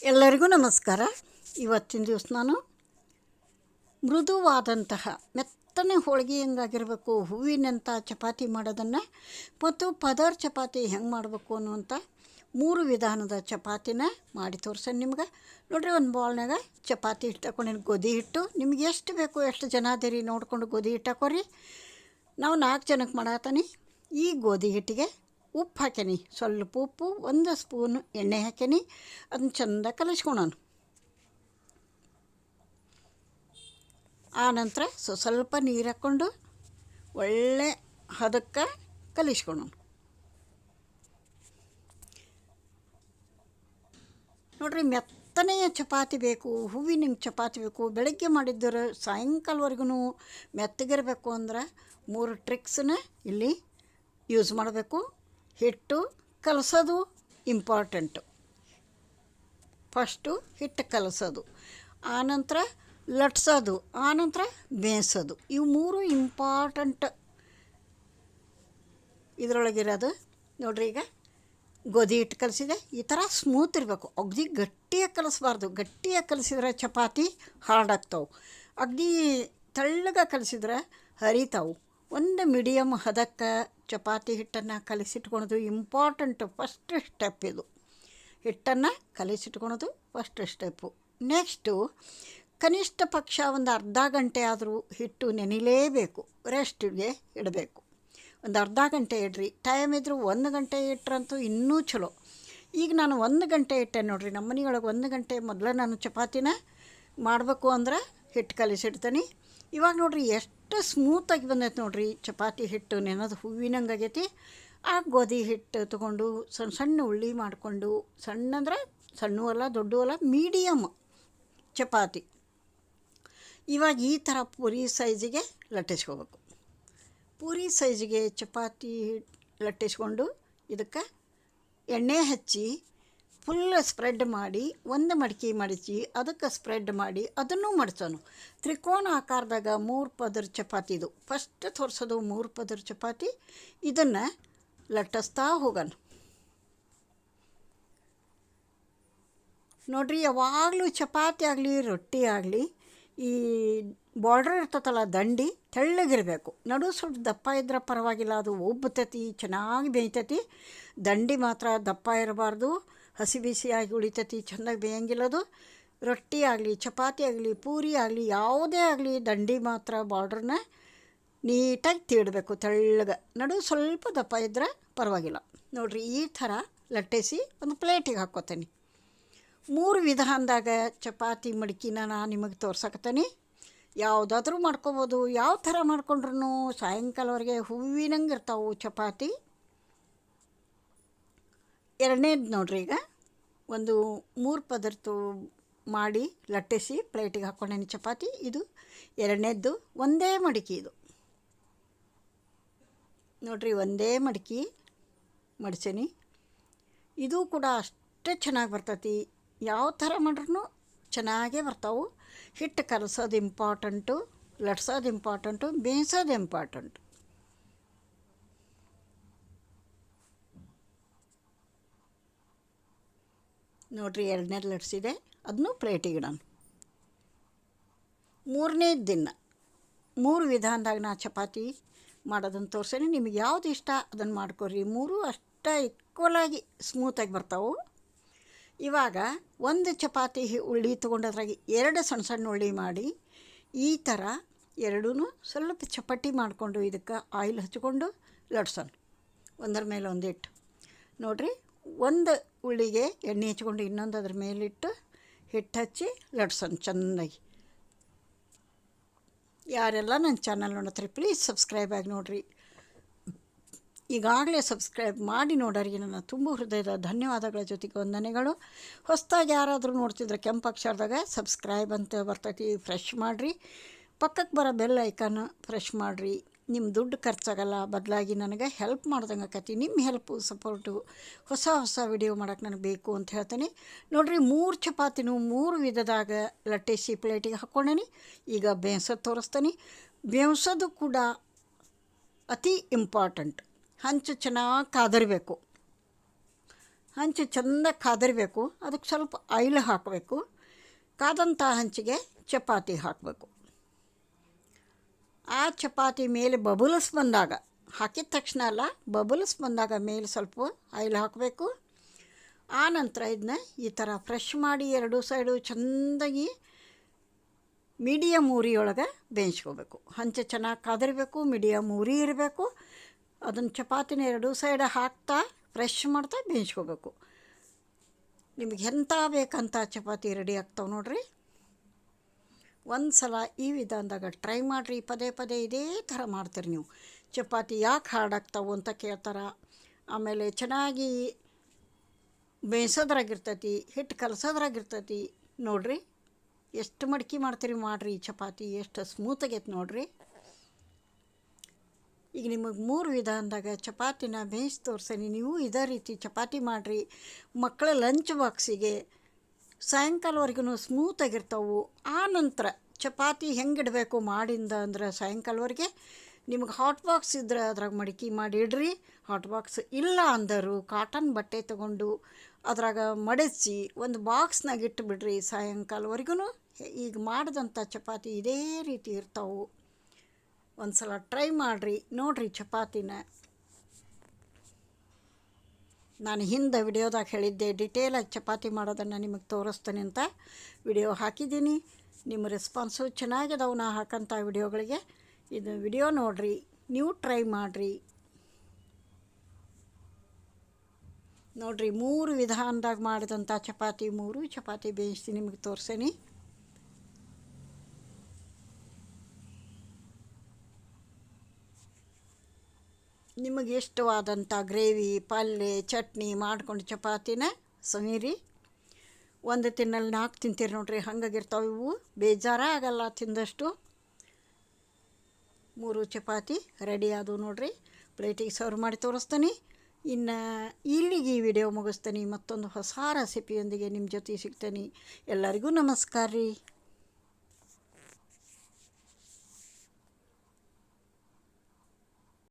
ಎಲ್ಲರಿಗೂ ನಮಸ್ಕಾರ. ಇವತ್ತಿನ ದಿವಸ ನಾನು ಮೃದುವಾದಂತಹ ಮೆತ್ತನೆ ಹೋಳಿಗೆ ಹೆಂಗಾಗಿರಬೇಕು, ಹೂವಿನಂಥ ಚಪಾತಿ ಮಾಡೋದನ್ನು ಮತ್ತು ಪದರ್ ಚಪಾತಿ ಹೆಂಗೆ ಮಾಡಬೇಕು ಅನ್ನುವಂಥ 3 ವಿಧಾನದ ಚಪಾತಿನ ಮಾಡಿ ತೋರ್ಸೋಣ ನಿಮ್ಗೆ. ನೋಡಿರಿ, ಒಂದು ಬೌಲ್ನಾಗ ಚಪಾತಿ ಹಿಟ್ಟು ತಗೊಂಡು ಗೋಧಿ ಹಿಟ್ಟು ನಿಮ್ಗೆ ಎಷ್ಟು ಬೇಕು, ಎಷ್ಟು ಜನ ಅದೇರಿ ನೋಡಿಕೊಂಡು ಗೋಧಿ ಹಿಟ್ಟು ಹಾಕೋರಿ. ನಾವು 4 ಜನಕ್ಕೆ ಮಾಡತ್ತೀನಿ. ಈ ಗೋಧಿ ಹಿಟ್ಟಿಗೆ ಉಪ್ಪು ಹಾಕೀನಿ, ಸ್ವಲ್ಪ ಉಪ್ಪು, 1 ಸ್ಪೂನ್ ಎಣ್ಣೆ ಹಾಕೀನಿ. ಅದನ್ನ ಚೆಂದ ಕಲಿಸ್ಕೊಳೋಣ. ಆನಂತರ ಸ್ವಲ್ಪ ನೀರು ಹಾಕ್ಕೊಂಡು ಒಳ್ಳೆ ಹದಕ್ಕೆ ಕಲಿಸ್ಕೊಳೋಣ. ನೋಡಿರಿ, ಮೆತ್ತನೆಯ ಚಪಾತಿ ಬೇಕು, ಹೂವಿನ ಚಪಾತಿ ಬೇಕು, ಬೆಳಗ್ಗೆ ಮಾಡಿದ್ದರೆ ಸಾಯಂಕಾಲವರೆಗೂ ಮೆತ್ತಗಿರಬೇಕು ಅಂದ್ರೆ 3 ಟ್ರಿಕ್ಸನ್ನ ಇಲ್ಲಿ ಯೂಸ್ ಮಾಡಬೇಕು. ಹಿಟ್ಟು ಕಲಸೋದು ಇಂಪಾರ್ಟೆಂಟು. ಫಸ್ಟು ಹಿಟ್ಟು ಕಲಸೋದು, ಆನಂತರ ಲಟ್ಸೋದು, ಆನಂತರ ಬೇಯಿಸೋದು. ಇವು 3 ಇಂಪಾರ್ಟೆಂಟ್ ಇದರೊಳಗಿರೋದು. ನೋಡಿರಿ, ಈಗ ಗೋಧಿ ಹಿಟ್ಟು ಕಲಸಿದೆ. ಈ ಥರ ಸ್ಮೂತ್ ಇರಬೇಕು, ಅಗದಿ ಗಟ್ಟಿಯಾಗಿ ಕಲಿಸ್ಬಾರ್ದು. ಗಟ್ಟಿಯಾಗಿ ಕಲಿಸಿದ್ರೆ ಚಪಾತಿ ಹಾರ್ಡಾಗ್ತಾವೆ. ಅಗದಿ ತೆಳ್ಳಗೆ ಕಲಿಸಿದ್ರೆ ಹರಿತಾವೆ. ಒಂದು ಮೀಡಿಯಮ್ ಹದಕ್ಕೆ ಚಪಾತಿ ಹಿಟ್ಟನ್ನು ಕಲಿಸಿಟ್ಕೊಳೋದು ಇಂಪಾರ್ಟೆಂಟು. ಫಸ್ಟ್ ಸ್ಟೆಪ್ ಇದು. ಹಿಟ್ಟನ್ನು ಕಲಿಸಿಟ್ಕೊಳೋದು ಫಸ್ಟ್ ಸ್ಟೆಪ್ಪು. ನೆಕ್ಸ್ಟು ಕನಿಷ್ಠ ಪಕ್ಷ ಒಂದು ಅರ್ಧ ಗಂಟೆ ಆದರೂ ಹಿಟ್ಟು ನೆನಿಲೇಬೇಕು, ರೆಸ್ಟಿಗೆ ಇಡಬೇಕು. ಒಂದು ಅರ್ಧ ಗಂಟೆ ಇಡ್ರಿ. ಟೈಮ್ ಇದ್ದರೂ 1 ಗಂಟೆ ಇಟ್ರಂತೂ ಇನ್ನೂ ಚಲೋ. ಈಗ ನಾನು 1 ಗಂಟೆ ಇಟ್ಟೆ ನೋಡಿರಿ. ನಮ್ಮ ಮನೆಯೊಳಗೆ 1 ಗಂಟೆ ಮೊದಲೇ ನಾನು ಚಪಾತಿನ ಮಾಡಬೇಕು ಅಂದ್ರೆ ಹಿಟ್ಟು ಕಲಿಸಿಡ್ತೀನಿ. ಇವಾಗ ನೋಡಿರಿ ಎಷ್ಟು ಸ್ಮೂತಾಗಿ ಬಂದೈತೆ ನೋಡಿರಿ. ಚಪಾತಿ ಹಿಟ್ಟು ನೆನೆದು ಹೂವಿನಂಗಾಗೈತಿ. ಆ ಗೋಧಿ ಹಿಟ್ಟು ತೊಗೊಂಡು ಸಣ್ಣ ಸಣ್ಣ ಉಳ್ಳಿ ಮಾಡಿಕೊಂಡು, ಸಣ್ಣ ಅಂದ್ರೆ ಸಣ್ಣವೂ ಅಲ್ಲ ದೊಡ್ಡವೂ ಅಲ್ಲ, ಮೀಡಿಯಮ್ ಚಪಾತಿ. ಇವಾಗ ಈ ಥರ ಪೂರಿ ಸೈಜಿಗೆ ಲಟ್ಟಿಸ್ಕೋಬೇಕು. ಪೂರಿ ಸೈಜಿಗೆ ಚಪಾತಿ ಲಟ್ಟಿಸ್ಕೊಂಡು ಇದಕ್ಕೆ ಎಣ್ಣೆ ಹಚ್ಚಿ ಫುಲ್ ಸ್ಪ್ರೆಡ್ ಮಾಡಿ, 1 ಮಡಿಕೆ ಮಡಚಿ ಅದಕ್ಕೆ ಸ್ಪ್ರೆಡ್ ಮಾಡಿ ಅದನ್ನು ಮಡ್ಸೋನು. ತ್ರಿಕೋನ ಆಕಾರದಾಗ 3 ಪದರ ಚಪಾತಿದು ಫಸ್ಟ್ ತೋರಿಸೋದು. 3 ಪದರ ಚಪಾತಿ ಇದನ್ನು ಲಟ್ಟಿಸ್ತಾ ಹೋಗೋಣ. ನೋಡಿರಿ, ಯಾವಾಗಲೂ ಚಪಾತಿ ಆಗಲಿ ರೊಟ್ಟಿ ಆಗಲಿ ಈ ಬಾರ್ಡ್ರ್ ಇರ್ತದಲ್ಲ, ದಂಡಿ ತೆಳ್ಳಗಿರಬೇಕು. ನಡು ಸ್ವಲ್ಪ ದಪ್ಪ ಇದ್ರೆ ಪರವಾಗಿಲ್ಲ, ಅದು ಉಬ್ಬತೈತಿ, ಚೆನ್ನಾಗಿ ಬೇಯ್ತೈತಿ. ದಂಡಿ ಮಾತ್ರ ದಪ್ಪ ಇರಬಾರ್ದು, ಹಸಿ ಬಿಸಿಯಾಗಿ ಉಳಿತೈತಿ, ಚೆಂದಾಗಿ ಬೇಯಂಗಿಲ್ಲದು. ರೊಟ್ಟಿ ಆಗಲಿ ಚಪಾತಿ ಆಗಲಿ ಪೂರಿ ಆಗಲಿ ಯಾವುದೇ ಆಗಲಿ ದಂಡಿ ಮಾತ್ರ ಬಾರ್ಡ್ರನ್ನ ನೀಟಾಗಿ ತೀಡಬೇಕು, ತೆಳ್ಳಗೆ. ನಡು ಸ್ವಲ್ಪ ದಪ್ಪ ಇದ್ದರೆ ಪರವಾಗಿಲ್ಲ. ನೋಡಿರಿ, ಈ ಥರ ಲಟ್ಟಿಸಿ ಒಂದು ಪ್ಲೇಟಿಗೆ ಹಾಕ್ಕೋತೀನಿ. 3 ವಿಧಾನದಾಗ ಚಪಾತಿ ಮಡಿಕಿನ ನಾನು ನಿಮಗೆ ತೋರ್ಸಕತ್ತೀನಿ. ಯಾವುದಾದ್ರೂ ಮಾಡ್ಕೊಬೋದು. ಯಾವ ಥರ ಮಾಡ್ಕೊಂಡ್ರೂ ಸಾಯಂಕಾಲವರೆಗೆ ಹೂವಿನಂಗೆ ಇರ್ತಾವೆ ಚಪಾತಿ. ಎರಡನೇದು ನೋಡ್ರಿ, ಈಗ ಒಂದು 3 ಪದರದ್ದು ಮಾಡಿ ಲಟ್ಟಿಸಿ ಪ್ಲೇಟಿಗೆ ಹಾಕ್ಕೊಂಡೇನಿ ಚಪಾತಿ. ಇದು ಎರಡನೇದ್ದು. ಒಂದೇ ಮಡಿಕೆ ಇದು ನೋಡಿರಿ, ಒಂದೇ ಮಡಿಕೆ ಮಡಿಸೀನಿ. ಇದು ಕೂಡ ಅಷ್ಟೇ ಚೆನ್ನಾಗಿ ಬರ್ತೈತಿ. ಯಾವ ಥರ ಮಾಡ್ರೂ ಚೆನ್ನಾಗೇ ಬರ್ತಾವೆ. ಹಿಟ್ಟು ಕಲಸೋದು ಇಂಪಾರ್ಟೆಂಟು, ಲಟ್ಸೋದು ಇಂಪಾರ್ಟೆಂಟು, ಬೇಯಿಸೋದು ಇಂಪಾರ್ಟೆಂಟು. ನೋಡಿರಿ, ಎರಡನೇದು ಲಟ್ಸಿದೆ, ಅದನ್ನು ಪ್ಲೇಟಿಗೆ ಇಡೋಣ. 3ನೇ ದಿನ 3 ವಿಧಾನದಾಗ ನಾ ಚಪಾತಿ ಮಾಡೋದನ್ನು ತೋರಿಸೇನೆ. ನಿಮಗೆ ಯಾವ್ದು ಇಷ್ಟ ಅದನ್ನು ಮಾಡ್ಕೊರಿ. 3 ಅಷ್ಟೇ ಈಕ್ವಲಾಗಿ ಸ್ಮೂತಾಗಿ ಬರ್ತಾವೆ. ಇವಾಗ 1 ಚಪಾತಿ ಉಳ್ಳಿ ತೊಗೊಂಡದ್ರಾಗ 2 ಸಣ್ಣ ಸಣ್ಣ ಉಳ್ಳಿ ಮಾಡಿ ಈ ಥರ ಎರಡೂ ಸ್ವಲ್ಪ ಚಪಾತಿ ಮಾಡಿಕೊಂಡು ಇದಕ್ಕೆ ಆಯಿಲ್ ಹಚ್ಕೊಂಡು ಲಟ್ಸೋಣ, ಒಂದರ ಮೇಲೆ ಒಂದಿಟ್ಟು. ನೋಡಿರಿ, 1 ಉಳ್ಳಿಗೆ ಎಣ್ಣೆ ಹಚ್ಕೊಂಡು ಇನ್ನೊಂದು ಅದ್ರ ಮೇಲಿಟ್ಟು ಹಿಟ್ಟು ಹಚ್ಚಿ ಲಟ್ಸೋಣ ಚೆಂದಾಗಿ. ಯಾರೆಲ್ಲ ನನ್ನ ಚಾನಲ್ ನೋಡತ್ರಿ ಪ್ಲೀಸ್ ಸಬ್ಸ್ಕ್ರೈಬ್ ಆಗಿ ನೋಡಿರಿ. ಈಗಾಗಲೇ ಸಬ್ಸ್ಕ್ರೈಬ್ ಮಾಡಿ ನೋಡೋರಿಗೆ ನನ್ನ ತುಂಬ ಹೃದಯದ ಧನ್ಯವಾದಗಳ ಜೊತೆಗೆ ವಂದನೆಗಳು. ಹೊಸದಾಗಿ ಯಾರಾದರೂ ನೋಡ್ತಿದ್ರೆ ಕೆಂಪು ಅಕ್ಷರದಾಗ ಸಬ್ಸ್ಕ್ರೈಬ್ ಅಂತ ಬರ್ತೈತಿ, ಫ್ರೆಶ್ ಮಾಡಿರಿ. ಪಕ್ಕಕ್ಕೆ ಬರೋ ಬೆಲ್ ಐಕಾನ್ ಫ್ರೆಶ್ ಮಾಡಿರಿ. ನಿಮ್ಮ ದುಡ್ಡು ಖರ್ಚಾಗಲ್ಲ, ಬದಲಾಗಿ ನನಗೆ ಹೆಲ್ಪ್ ಮಾಡ್ದಂಗೆ ಆಕತಿ. ನಿಮ್ಮ ಹೆಲ್ಪು ಸಪೋರ್ಟು ಹೊಸ ವಿಡಿಯೋ ಮಾಡೋಕ್ಕೆ ನನಗೆ ಬೇಕು ಅಂತ ಹೇಳ್ತೀನಿ. ನೋಡಿರಿ, 3 ಚಪಾತಿನೂ 3 ವಿಧದಾಗ ಲಟ್ಟಿಸಿ ಪ್ಲೇಟಿಗೆ ಹಾಕ್ಕೊಂಡೇನಿ. ಈಗ ಬೇಯಿಸೋದು ತೋರಿಸ್ತೀನಿ. ಬೇಯಿಸೋದು ಕೂಡ ಅತಿ ಇಂಪಾರ್ಟೆಂಟ್. ಹಂಚು ಚೆನ್ನಾಗಿ ಕಾದಿರಬೇಕು. ಹಂಚು ಚೆಂದ ಕಾದಿರಬೇಕು. ಅದಕ್ಕೆ ಸ್ವಲ್ಪ ಆಯಿಲ್ ಹಾಕಬೇಕು. ಕಾದಂಥ ಹಂಚಿಗೆ ಚಪಾತಿ ಹಾಕಬೇಕು. ಆ ಚಪಾತಿ ಮೇಲೆ ಬಬಲ್ಸ್ ಬಂದಾಗ, ಹಾಕಿದ ತಕ್ಷಣ ಅಲ್ಲ, ಬಬಲ್ಸ್ ಬಂದಾಗ ಮೇಲೆ ಸ್ವಲ್ಪ ಆಯಿಲ್ ಹಾಕಬೇಕು. ಆ ನಂತರ ಇದನ್ನ ಈ ಥರ ಫ್ರೆಶ್ ಮಾಡಿ ಎರಡೂ ಸೈಡು ಚೆಂದಾಗಿ ಮೀಡಿಯಮ್ ಉರಿಯೊಳಗೆ ಬೇಯಿಸ್ಕೋಬೇಕು. ಹಂಚು ಚೆನ್ನಾಗಿ ಕಾದಿರಬೇಕು, ಮೀಡಿಯಮ್ ಉರಿ ಇರಬೇಕು. ಅದನ್ನು ಚಪಾತಿನ ಎರಡೂ ಸೈಡ್ ಹಾಕ್ತಾ ಫ್ರೆಶ್ ಮಾಡ್ತಾ ಬೇಯಿಸ್ಕೋಬೇಕು. ನಿಮಗೆ ಎಂಥ ಬೇಕಂತ ಚಪಾತಿ ರೆಡಿ ಆಗ್ತಾವೆ ನೋಡಿರಿ. ಒಂದು ಸಲ ಈ ವಿಧಾನದಾಗ ಟ್ರೈ ಮಾಡಿರಿ. ಪದೇ ಪದೇ ಇದೇ ಥರ ಮಾಡ್ತೀರಿ ನೀವು. ಚಪಾತಿ ಯಾಕೆ ಹಾರ್ಡಾಗ್ತಾವೆ ಅಂತ ಕೇಳ್ತಾರೆ. ಆಮೇಲೆ ಚೆನ್ನಾಗಿ ಬೇಯಿಸೋದ್ರಾಗಿರ್ತೈತಿ, ಹಿಟ್ಟು ಕಲಸೋದ್ರಾಗಿರ್ತೈತಿ. ನೋಡಿರಿ ಎಷ್ಟು ಮಡ್ಕಿ ಮಾಡ್ತೀರಿ ಮಾಡಿರಿ. ಚಪಾತಿ ಎಷ್ಟು ಸ್ಮೂತಾಗೈತೆ ನೋಡಿರಿ. ಈಗ ನಿಮಗೆ 3 ವಿಧಾನದಾಗ ಚಪಾತಿನ ಬೇಯಿಸಿ ತೋರ್ಸೀನಿ. ನೀವು ಇದೇ ರೀತಿ ಚಪಾತಿ ಮಾಡಿರಿ. ಮಕ್ಕಳ ಲಂಚ್ ಬಾಕ್ಸಿಗೆ ಸಾಯಂಕಾಲವರೆಗೂ ಸ್ಮೂತಾಗಿರ್ತಾವೆ. ಆ ನಂತರ ಚಪಾತಿ ಹೆಂಗಿಡಬೇಕು ಮಾಡಿಂದ ಅಂದ್ರೆ ಸಾಯಂಕಾಲವರೆಗೆ ನಿಮಗೆ ಹಾಟ್ ಬಾಕ್ಸ್ ಇದ್ರೆ ಅದ್ರಾಗ ಮಡಿಕೆ ಮಾಡಿ ಇಡ್ರಿ. ಹಾಟ್ ಬಾಕ್ಸ್ ಇಲ್ಲ ಅಂದರು ಕಾಟನ್ ಬಟ್ಟೆ ತೊಗೊಂಡು ಅದ್ರಾಗ ಮಡಚಿ ಒಂದು ಬಾಕ್ಸ್ನಾಗ ಇಟ್ಟುಬಿಡ್ರಿ. ಸಾಯಂಕಾಲವರೆಗೂ ಈಗ ಮಾಡಿದಂಥ ಚಪಾತಿ ಇದೇ ರೀತಿ ಇರ್ತಾವೆ. ಒಂದು ಸಲ ಟ್ರೈ ಮಾಡಿರಿ ನೋಡಿರಿ ಚಪಾತಿನ. ನಾನು ಹಿಂದೆ ವಿಡಿಯೋದಾಗ ಹೇಳಿದ್ದೆ ಡಿಟೇಲಾಗಿ ಚಪಾತಿ ಮಾಡೋದನ್ನು ನಿಮಗೆ ತೋರಿಸ್ತೀನಿ ಅಂತ ವಿಡಿಯೋ ಹಾಕಿದ್ದೀನಿ. ನಿಮ್ಮ ರೆಸ್ಪಾನ್ಸು ಚೆನ್ನಾಗಿದಾವೆ ನಾ ಹಾಕೋಂಥ ವಿಡಿಯೋಗಳಿಗೆ. ಇದು ವಿಡಿಯೋ ನೋಡಿರಿ, ನೀವು ಟ್ರೈ ಮಾಡಿರಿ. ನೋಡಿರಿ 3 ವಿಧಾನದಾಗ ಮಾಡಿದಂಥ ಚಪಾತಿ 3 ಚಪಾತಿ ಬೇಯಿಸಿ ನಿಮಗೆ ತೋರಿಸೇನಿ. ನಿಮಗೆ ಇಷ್ಟವಾದಂಥ ಗ್ರೇವಿ ಪಲ್ಯ ಚಟ್ನಿ ಮಾಡ್ಕೊಂಡು ಚಪಾತಿನ ಸಮೀರಿ. ಒಂದು ತಿನ್ನಲ್ಲಿ 4 ತಿಂತೀರಿ ನೋಡಿರಿ, ಹಂಗಾಗಿರ್ತಾವೆ ಇವು. ಬೇಜಾರೇ ಆಗಲ್ಲ ತಿಂದಷ್ಟು. 3 ಚಪಾತಿ ರೆಡಿ ಆದವು ನೋಡಿರಿ. ಪ್ಲೇಟಿಗೆ ಸರ್ವ್ ಮಾಡಿ ತೋರಿಸ್ತೀನಿ. ಇನ್ನು ಇಲ್ಲಿಗೆ ಈ ವಿಡಿಯೋ ಮುಗಿಸ್ತೀನಿ. ಮತ್ತೊಂದು ಹೊಸ ರೆಸಿಪಿಯೊಂದಿಗೆ ನಿಮ್ಮ ಜೊತೆ ಸಿಗ್ತೀನಿ. ಎಲ್ಲರಿಗೂ ನಮಸ್ಕಾರ ರೀ.